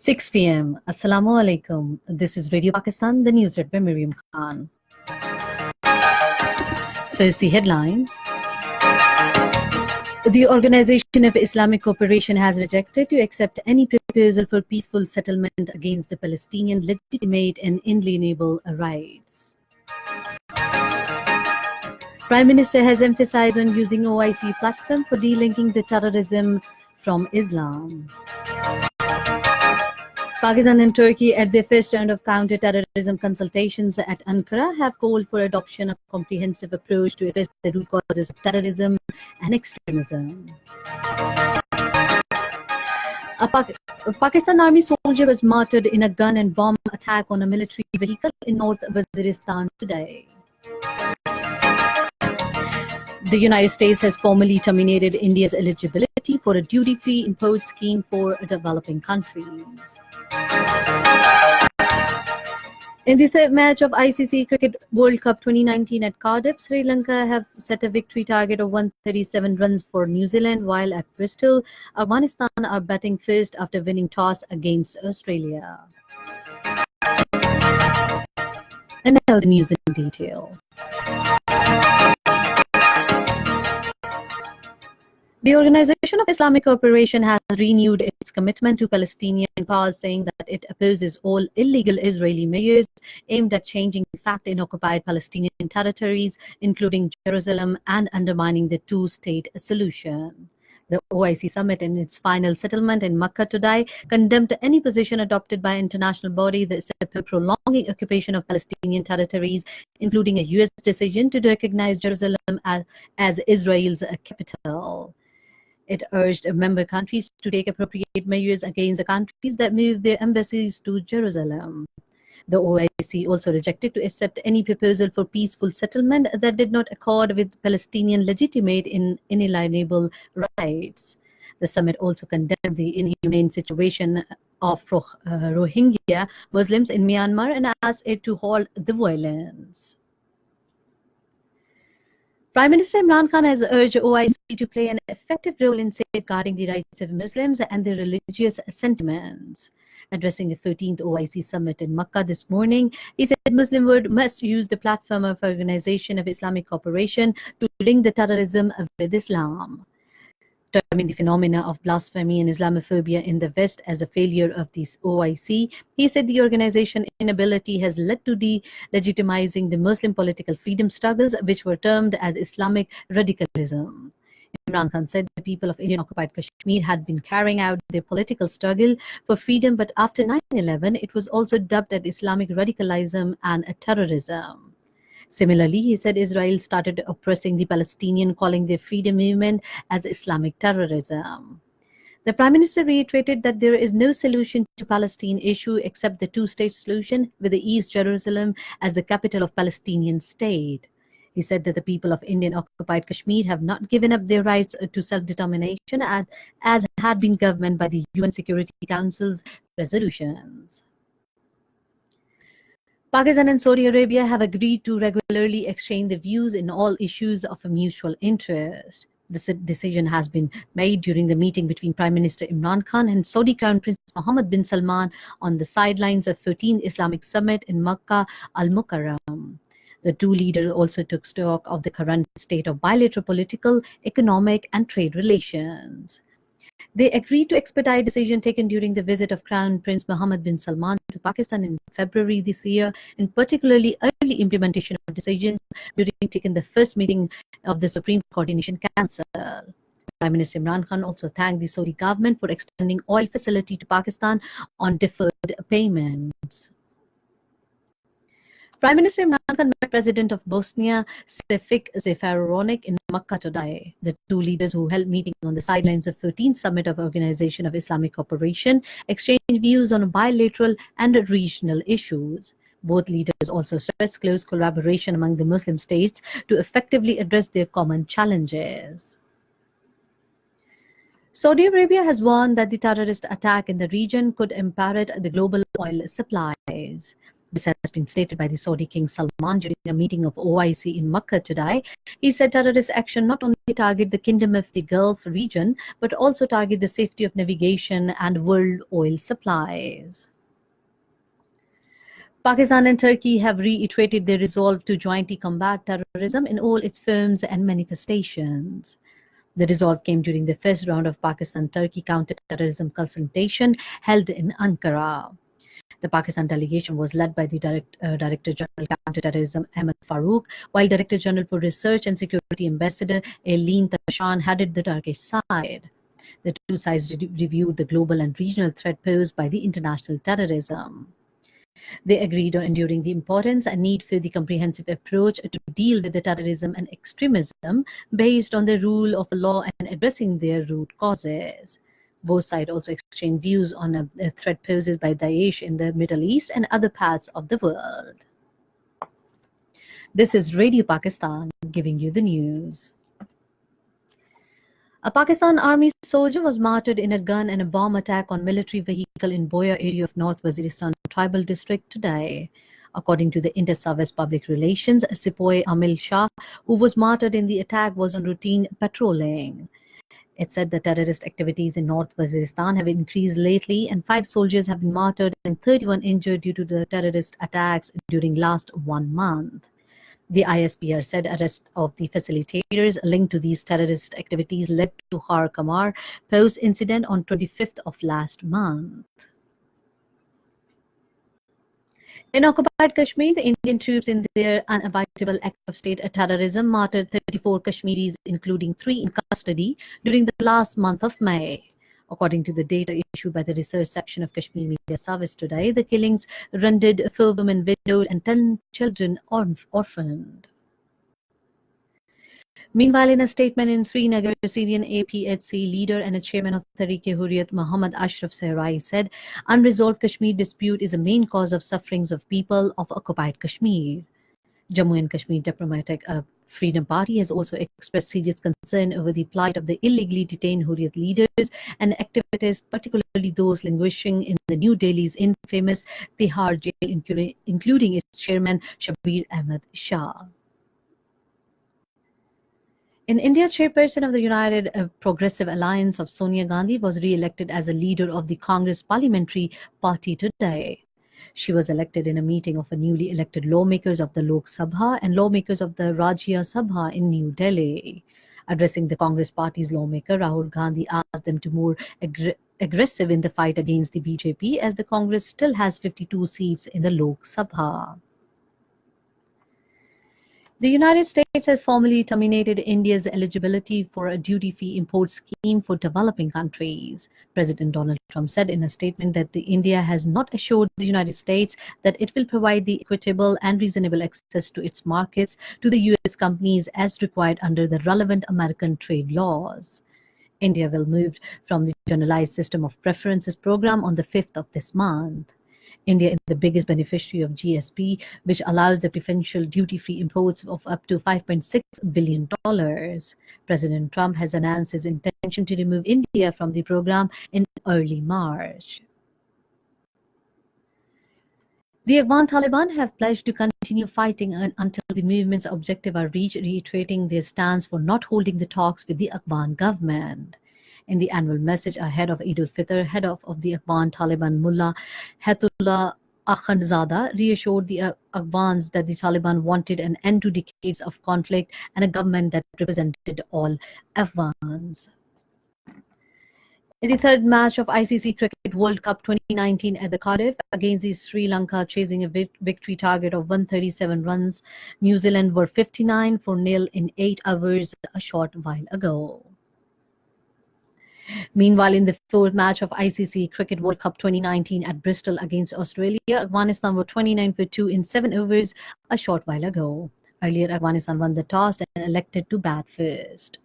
6 p.m. Assalamu alaikum. This is Radio Pakistan, the news read by Miriam Khan. First, the headlines. The Organization of Islamic Cooperation has rejected to accept any proposal for peaceful settlement against the Palestinian legitimate and inalienable rights. Prime Minister has emphasized on using OIC platform for delinking the terrorism from Islam. Pakistan and Turkey, at their first round of counter-terrorism consultations at Ankara, have called for adoption of a comprehensive approach to address the root causes of terrorism and extremism. A Pakistan Army soldier was martyred in a gun and bomb attack on a military vehicle in North Waziristan today. The United States has formally terminated India's eligibility for a duty-free import scheme for developing countries. In the third match of ICC Cricket World Cup 2019 at Cardiff, Sri Lanka have set a victory target of 137 runs for New Zealand, while at Bristol, Afghanistan are batting first after winning toss against Australia. And now the news in detail. The Organization of Islamic Cooperation has renewed its commitment to Palestinian cause, saying that it opposes all illegal Israeli measures aimed at changing the fact in occupied Palestinian territories, including Jerusalem, and undermining the two-state solution. The OIC summit in its final settlement in Makkah today condemned any position adopted by an international body that support prolonging occupation of Palestinian territories, including a U.S. decision to recognize Jerusalem as Israel's capital. It urged member countries to take appropriate measures against the countries that move their embassies to Jerusalem. The OIC also rejected to accept any proposal for peaceful settlement that did not accord with Palestinian legitimate and inalienable rights. The summit also condemned the inhumane situation of Rohingya Muslims in Myanmar and asked it to halt the violence. Prime Minister Imran Khan has urged OIC to play an effective role in safeguarding the rights of Muslims and their religious sentiments. Addressing the 14th OIC summit in Makkah this morning, he said Muslim world must use the platform of Organization of Islamic Cooperation to link the terrorism with Islam. Terming the phenomena of blasphemy and Islamophobia in the West as a failure of the OIC, he said the organization's inability has led to delegitimizing the Muslim political freedom struggles, which were termed as Islamic radicalism. Imran Khan said the people of Indian-occupied Kashmir had been carrying out their political struggle for freedom, but after 9/11, it was also dubbed as Islamic radicalism and terrorism. Similarly, he said Israel started oppressing the Palestinians, calling their freedom movement as Islamic terrorism. The Prime Minister reiterated that there is no solution to Palestine issue except the two-state solution, with the East Jerusalem as the capital of Palestinian state. He said that the people of Indian-occupied Kashmir have not given up their rights to self-determination as had been governed by the UN Security Council's resolutions. Pakistan and Saudi Arabia have agreed to regularly exchange their views in all issues of a mutual interest. This decision has been made during the meeting between Prime Minister Imran Khan and Saudi Crown Prince Mohammed bin Salman on the sidelines of 14th Islamic Summit in Makkah Al-Mukarram. The two leaders also took stock of the current state of bilateral political, economic, and trade relations. They agreed to expedite decision taken during the visit of Crown Prince Mohammed bin Salman to Pakistan in February this year, and particularly early implementation of decisions during taking the first meeting of the Supreme Coordination Council. Prime Minister Imran Khan also thanked the Saudi government for extending oil facility to Pakistan on deferred payments. Prime Minister Imran Khan met President of Bosnia, Sefik Zefarovic, in Makkah today. The two leaders, who held meeting on the sidelines of 14th Summit of Organization of Islamic Cooperation, exchanged views on bilateral and regional issues. Both leaders also stressed close collaboration among the Muslim states to effectively address their common challenges. Saudi Arabia has warned that the terrorist attack in the region could imperil the global oil supplies. This has been stated by the Saudi King Salman during a meeting of OIC in Makkah today. He said terrorist action not only target the Kingdom of the Gulf region, but also target the safety of navigation and world oil supplies. Pakistan and Turkey have reiterated their resolve to jointly combat terrorism in all its forms and manifestations. The resolve came during the first round of Pakistan-Turkey counter-terrorism consultation held in Ankara. The Pakistan delegation was led by the Director General Counterterrorism Ahmed Farouk, while Director General for Research and Security Ambassador Eileen Tashan headed the Turkish side. The two sides reviewed the global and regional threat posed by the international terrorism. They agreed on enduring the importance and need for the comprehensive approach to deal with the terrorism and extremism based on the rule of law and addressing their root causes. Both sides also exchanged views on a threat posed by Daesh in the Middle East and other parts of the world. This is Radio Pakistan giving you the news. A Pakistan Army soldier was martyred in a gun and a bomb attack on military vehicle in Boya area of North Waziristan Tribal District today. According to the Inter-Service Public Relations, Sepoy Amil Shah, who was martyred in the attack, was on routine patrolling. It said the terrorist activities in North Waziristan have increased lately, and 5 soldiers have been martyred and 31 injured due to the terrorist attacks during last 1 month. The ISPR said arrest of the facilitators linked to these terrorist activities led to Har Kamar post incident on 25th of last month. In occupied Kashmir, the Indian troops in their unavoidable act of state terrorism martyred 34 Kashmiris, including 3 in custody, during the last month of May. According to the data issued by the research section of Kashmir Media Service today, the killings rendered 4 women widowed and 10 children orphaned. Meanwhile, in a statement in Srinagar, Syrian APHC leader and a chairman of Tehreek-e-Hurriyat Muhammad Ashraf Sehrai said, unresolved Kashmir dispute is the main cause of sufferings of people of occupied Kashmir. Jammu and Kashmir Democratic Freedom Party has also expressed serious concern over the plight of the illegally detained Hurriyat leaders and activists, particularly those languishing in the New Delhi's infamous Tihar jail, including its chairman Shabir Ahmed Shah. In India, chairperson of the United Progressive Alliance of Sonia Gandhi was re-elected as a leader of the Congress Parliamentary Party today. She was elected in a meeting of the newly elected lawmakers of the Lok Sabha and lawmakers of the Rajya Sabha in New Delhi. Addressing the Congress Party's lawmaker, Rahul Gandhi asked them to be more aggressive in the fight against the BJP, as the Congress still has 52 seats in the Lok Sabha. The United States has formally terminated India's eligibility for a duty-free import scheme for developing countries. President Donald Trump said in a statement that India has not assured the United States that it will provide the equitable and reasonable access to its markets to the U.S. companies as required under the relevant American trade laws. India will move from the Generalized System of Preferences program on the 5th of this month. India is the biggest beneficiary of GSP, which allows the preferential duty-free imports of up to $5.6 billion. President Trump has announced his intention to remove India from the program in early March. The Afghan Taliban have pledged to continue fighting until the movement's objectives are reached, reiterating their stance for not holding the talks with the Afghan government. In the annual message ahead of Eid al-Fitr, head of the Afghan Taliban Mullah Hayatullah Akhundzada reassured the Afghans that the Taliban wanted an end to decades of conflict and a government that represented all Afghans. In the third match of ICC Cricket World Cup 2019 at the Cardiff against the Sri Lanka, chasing a victory target of 137 runs, New Zealand were 59-0 in 8 hours a short while ago. Meanwhile, in the fourth match of ICC Cricket World Cup 2019 at Bristol against Australia, Afghanistan were 29-2 in 7 overs a short while ago. Earlier, Afghanistan won the toss and elected to bat first.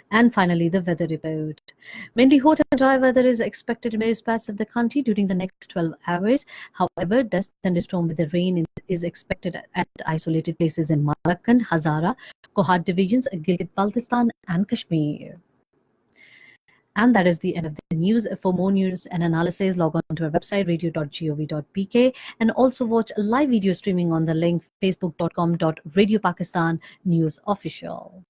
And finally, the weather report. Mainly hot and dry weather is expected in most parts of the country during the next 12 hours. However, dust thunderstorm with the rain is expected at isolated places in Malakand, Hazara, Kohat divisions, Gilgit-Baltistan and Kashmir. And that is the end of the news. For more news and analysis, log on to our website, radio.gov.pk, and also watch live video streaming on the link facebook.com.radiopakistan news official.